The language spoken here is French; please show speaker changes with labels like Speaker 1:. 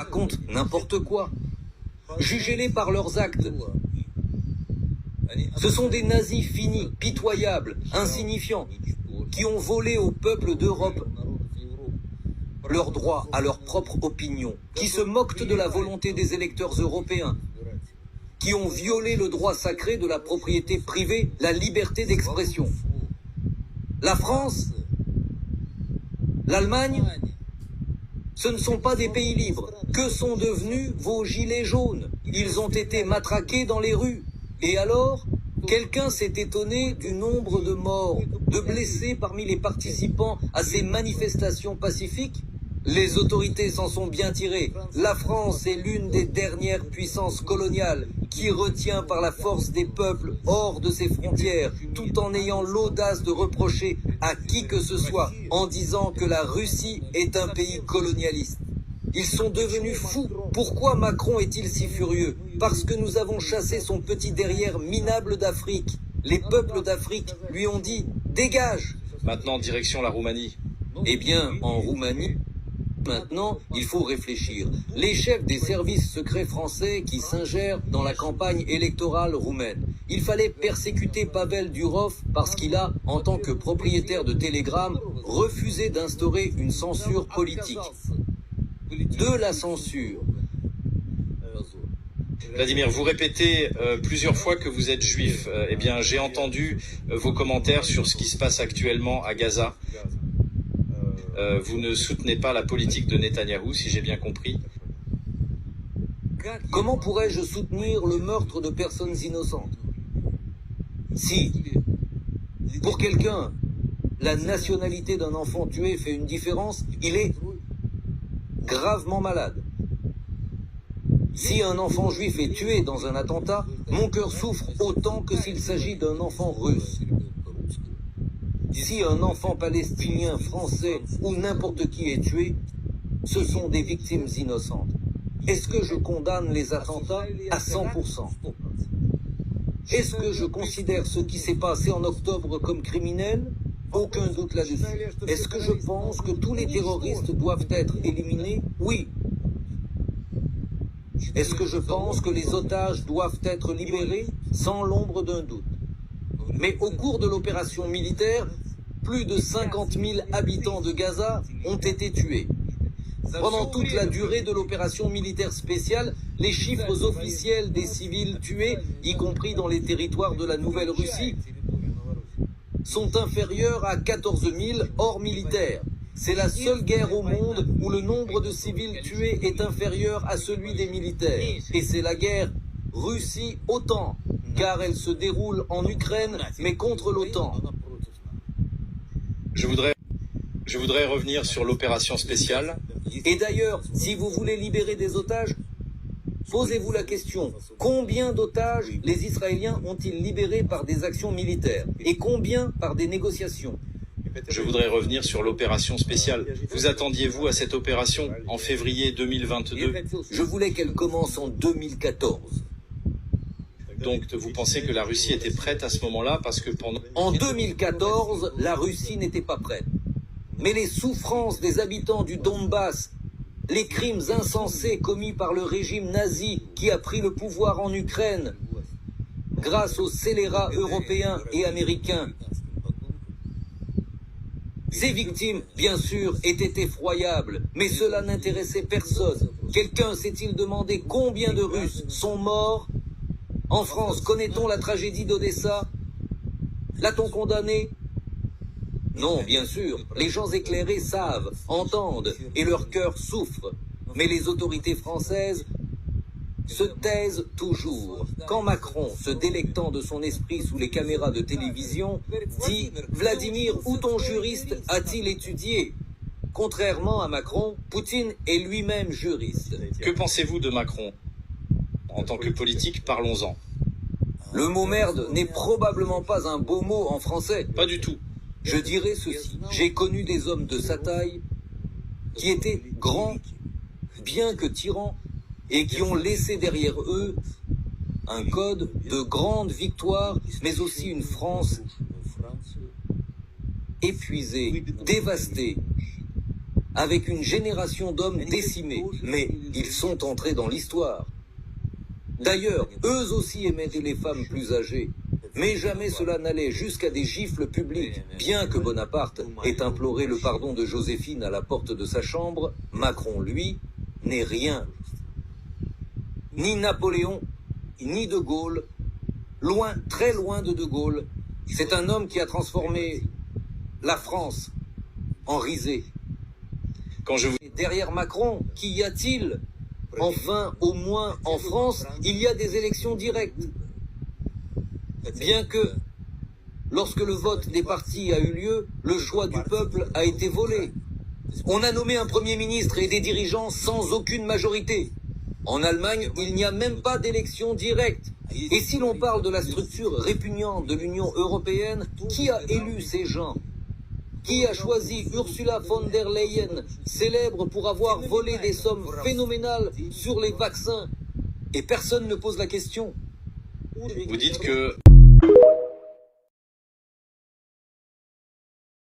Speaker 1: racontent n'importe quoi. Jugez-les par leurs actes. Ce sont des nazis finis, pitoyables, insignifiants, qui ont volé au peuple d'Europe leur droit à leur propre opinion, qui se moquent de la volonté des électeurs européens, qui ont violé le droit sacré de la propriété privée, la liberté d'expression. La France, l'Allemagne, ce ne sont pas des pays libres. Que sont devenus vos gilets jaunes? Ils ont été matraqués dans les rues. Et alors, quelqu'un s'est étonné du nombre de morts, de blessés parmi les participants à ces manifestations pacifiques? Les autorités s'en sont bien tirées. La France est l'une des dernières puissances coloniales qui retient par la force des peuples hors de ses frontières, tout en ayant l'audace de reprocher à qui que ce soit en disant que la Russie est un pays colonialiste. Ils sont devenus fous. Pourquoi Macron est-il si furieux? Parce que nous avons chassé son petit derrière minable d'Afrique. Les peuples d'Afrique lui ont dit « Dégage !»
Speaker 2: Maintenant, direction la Roumanie.
Speaker 1: Eh bien, en Roumanie, maintenant, il faut réfléchir. Les chefs des services secrets français qui s'ingèrent dans la campagne électorale roumaine. Il fallait persécuter Pavel Durov parce qu'il a, en tant que propriétaire de Telegram, refusé d'instaurer une censure politique. De la censure.
Speaker 2: Vladimir, vous répétez plusieurs fois que vous êtes juif. Eh bien, j'ai entendu vos commentaires sur ce qui se passe actuellement à Gaza. Vous ne soutenez pas la politique de Netanyahou, si j'ai bien compris.
Speaker 1: Comment pourrais-je soutenir le meurtre de personnes innocentes? Si, pour quelqu'un, la nationalité d'un enfant tué fait une différence, il est gravement malade. Si un enfant juif est tué dans un attentat, mon cœur souffre autant que s'il s'agit d'un enfant russe. Si un enfant palestinien, français ou n'importe qui est tué, ce sont des victimes innocentes. Est-ce que je condamne les attentats à 100%? Est-ce que je considère ce qui s'est passé en octobre comme criminel? Aucun doute là-dessus. Est-ce que je pense que tous les terroristes doivent être éliminés? Oui. Est-ce que je pense que les otages doivent être libérés? Sans l'ombre d'un doute. Mais au cours de l'opération militaire, plus de 50 000 habitants de Gaza ont été tués. Pendant toute la durée de l'opération militaire spéciale, les chiffres officiels des civils tués, y compris dans les territoires de la Nouvelle-Russie, sont inférieurs à 14 000 hors militaires. C'est la seule guerre au monde où le nombre de civils tués est inférieur à celui des militaires. Et c'est la guerre Russie-OTAN, car elle se déroule en Ukraine, mais contre l'OTAN.
Speaker 2: Je voudrais revenir sur l'opération spéciale.
Speaker 1: Et d'ailleurs, si vous voulez libérer des otages, posez-vous la question, combien d'otages les Israéliens ont-ils libérés par des actions militaires? Et combien par des négociations?
Speaker 2: Je voudrais revenir sur l'opération spéciale. Vous attendiez-vous à cette opération en février 2022?
Speaker 1: Je voulais qu'elle commence en 2014.
Speaker 2: Donc vous pensez que la Russie était prête à ce moment-là parce que pendant...
Speaker 1: En 2014, la Russie n'était pas prête. Mais les souffrances des habitants du Donbass, les crimes insensés commis par le régime nazi qui a pris le pouvoir en Ukraine, grâce aux scélérats européens et américains, ces victimes, bien sûr, étaient effroyables, mais cela n'intéressait personne. Quelqu'un s'est-il demandé combien de Russes sont morts? En France, connaît-on la tragédie d'Odessa? L'a-t-on condamné? Non, bien sûr, les gens éclairés savent, entendent, et leur cœur souffre. Mais les autorités françaises se taisent toujours. Quand Macron, se délectant de son esprit sous les caméras de télévision, dit « Vladimir, où ton juriste a-t-il étudié ?» Contrairement à Macron, Poutine est lui-même juriste.
Speaker 2: Que pensez-vous de Macron? En tant que politique, parlons-en.
Speaker 1: Le mot merde n'est probablement pas un beau mot en français.
Speaker 2: Pas du tout.
Speaker 1: Je dirais ceci. J'ai connu des hommes de sa taille qui étaient grands, bien que tyrans, et qui ont laissé derrière eux un code de grande victoire, mais aussi une France épuisée, dévastée, avec une génération d'hommes décimés, mais ils sont entrés dans l'histoire. D'ailleurs, eux aussi aimaient les femmes plus âgées, mais jamais cela n'allait jusqu'à des gifles publiques. Bien que Bonaparte ait imploré le pardon de Joséphine à la porte de sa chambre, Macron, lui, n'est rien. Ni Napoléon, ni De Gaulle, loin, très loin de De Gaulle. C'est un homme qui a transformé la France en risée.
Speaker 2: Quand je vous...
Speaker 1: Derrière Macron, qu'y a-t-il? Enfin, au moins en France, il y a des élections directes. Bien que, lorsque le vote des partis a eu lieu, le choix du peuple a été volé. On a nommé un Premier ministre et des dirigeants sans aucune majorité. En Allemagne, il n'y a même pas d'élection directe. Et si l'on parle de la structure répugnante de l'Union européenne, qui a élu ces gens? Qui a choisi Ursula von der Leyen, célèbre pour avoir volé des sommes phénoménales sur les vaccins? Et personne ne pose la question.
Speaker 2: Vous dites que